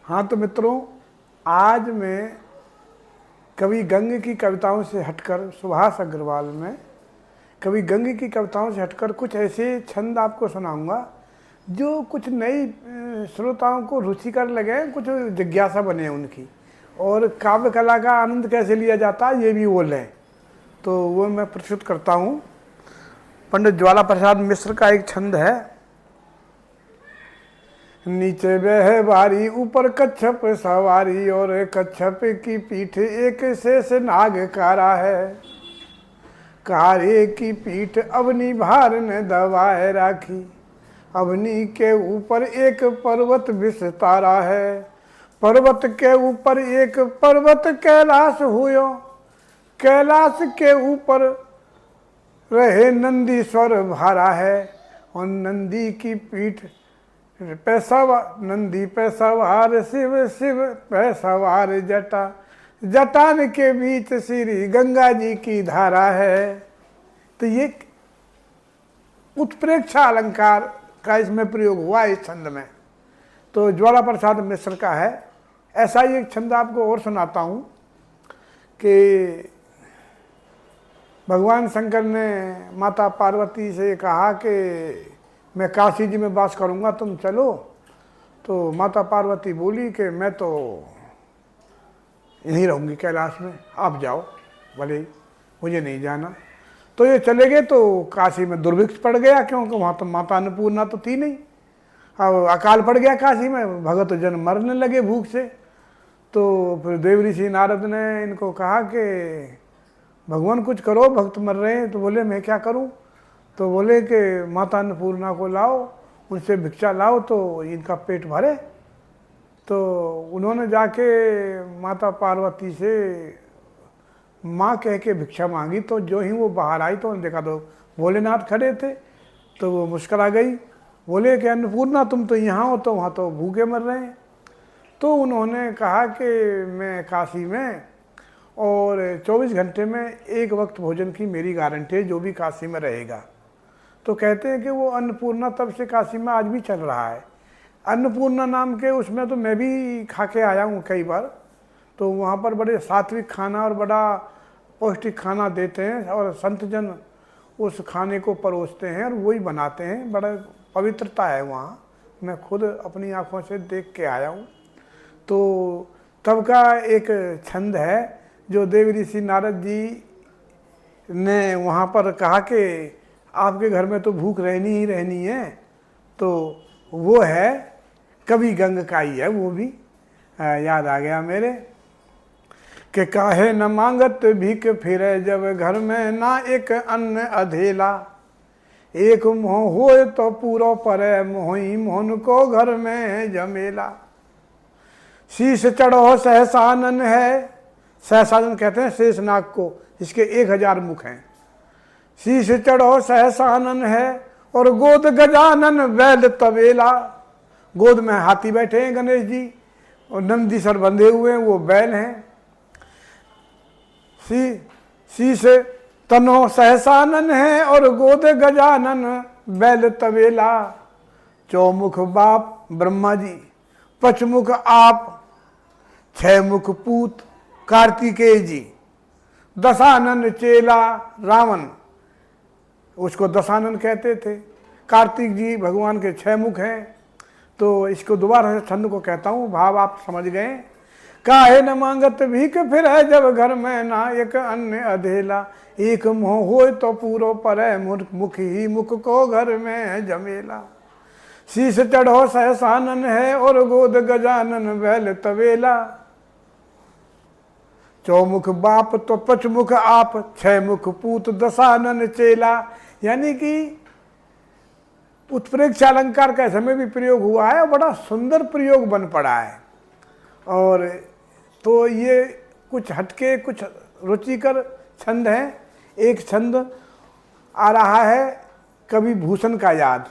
हाँ तो मित्रों, आज मैं कवि गंग की कविताओं से हटकर सुभाष अग्रवाल में कवि गंग की कविताओं से हटकर कुछ ऐसे छंद आपको सुनाऊंगा जो कुछ नई श्रोताओं को रुचिकर लगे, कुछ जिज्ञासा बने उनकी, और काव्य कला का आनंद कैसे लिया जाता है ये भी वो लें। तो वो मैं प्रस्तुत करता हूँ। पंडित ज्वाला प्रसाद मिश्र का एक छंद है। नीचे बह बारी ऊपर कच्छप सवारी, और कच्छप की पीठ एक शेष नाग कारा है। कारे की पीठ अवनी भार ने दबाए राखी, अवनी के ऊपर एक पर्वत विस्तारा है। पर्वत के ऊपर एक पर्वत कैलाश हुयो, कैलाश के ऊपर रहे नंदीश्वर भारा है। और नंदी की पीठ नंदी पे सवार शिव, शिव पे सवार जटा, जटान के बीच श्री गंगा जी की धारा है। तो ये उत्प्रेक्षा अलंकार का इसमें प्रयोग हुआ इस छंद में। तो ज्वाला प्रसाद मिश्र का है। ऐसा ही एक छंद आपको और सुनाता हूँ कि भगवान शंकर ने माता पार्वती से कहा कि मैं काशी जी में वास करूँगा, तुम चलो। तो माता पार्वती बोली कि मैं तो यहीं रहूँगी कैलाश में, आप जाओ, भले ही मुझे नहीं जाना। तो ये चले गए। तो काशी में दुर्भिक्ष पड़ गया, क्योंकि वहाँ तो माता अन्नपूर्णा तो थी नहीं। अब अकाल पड़ गया काशी में, भगत जन मरने लगे भूख से। तो फिर देव ऋषि नारद ने इनको कहा कि भगवान कुछ करो, भक्त मर रहे हैं। तो बोले मैं क्या करूं? तो बोले कि माता अन्नपूर्णा को लाओ, उनसे भिक्षा लाओ तो इनका पेट भरे। तो उन्होंने जाके माता पार्वती से माँ कह के भिक्षा मांगी। तो जो ही वो बाहर आई तो देखा तो भोलेनाथ खड़े थे। तो वो मुस्कुरा गई, बोले कि अन्नपूर्णा तुम तो यहाँ हो, तो वहाँ तो भूखे मर रहे हैं। तो उन्होंने कहा कि मैं काशी में, और 24 घंटे में एक वक्त भोजन की मेरी गारंटी है जो भी काशी में रहेगा। तो कहते हैं कि वो अन्नपूर्णा तब से काशी में आज भी चल रहा है। अन्नपूर्णा नाम के उसमें तो मैं भी खा के आया हूँ कई बार। तो वहाँ पर बड़े सात्विक खाना और बड़ा पौष्टिक खाना देते हैं, और संत जन उस खाने को परोसते हैं और वही बनाते हैं। बड़ा पवित्रता है वहाँ, मैं खुद अपनी आँखों से देख के आया हूँ। तो तब का एक छंद है जो देव ऋषि नारद जी ने वहाँ पर कहा कि आपके घर में तो भूख रहनी ही रहनी है। तो वो है कवि गंग का ही है, वो भी याद आ गया मेरे कि काहे न मांगत भीख फिरे जब घर में ना एक अन्न अधेला। एक मोह होए तो पूरो परे, मोही मोहन को घर में जमेला। शीश चढ़ो सहसानन है, सहसानन कहते हैं शेषनाग को, इसके 1000 मुख हैं। शीश चढ़ो सहसानन है, और गोद गजानन बैल तबेला। गोद में हाथी बैठे हैं गणेश जी, और नंदी सर बंधे हुए हैं, वो बैल हैं। शीश तनो सहसानन है, और गोद गजानन बैल तबेला। चौमुख बाप ब्रह्मा जी, पचमुख आप, 6 मुख पूत कार्तिकेय जी, दशानन चेला रावण, उसको दशानन कहते थे। कार्तिक जी भगवान के 6 मुख हैं। तो इसको दोबारा से छंद को कहता हूँ, भाव आप समझ गए। काहे न मांगत भीख फिर है जब घर में ना एक अन्न अधेला। एक मोह हो तो पूरो परे, मुख ही मुख को घर में जमेला। शीश चढ़ो सहसानन है, और गोद गजानन बैल तबेला। चौमुख बाप तो पचमुख आप, 6 मुख पूत दशानन चेला। यानी कि उत्प्रेक्षा अलंकार का समय भी प्रयोग हुआ है, और बड़ा सुंदर प्रयोग बन पड़ा है। और तो ये कुछ हटके, कुछ रुचिकर छंद हैं। एक छंद आ रहा है कवि भूषण का याद।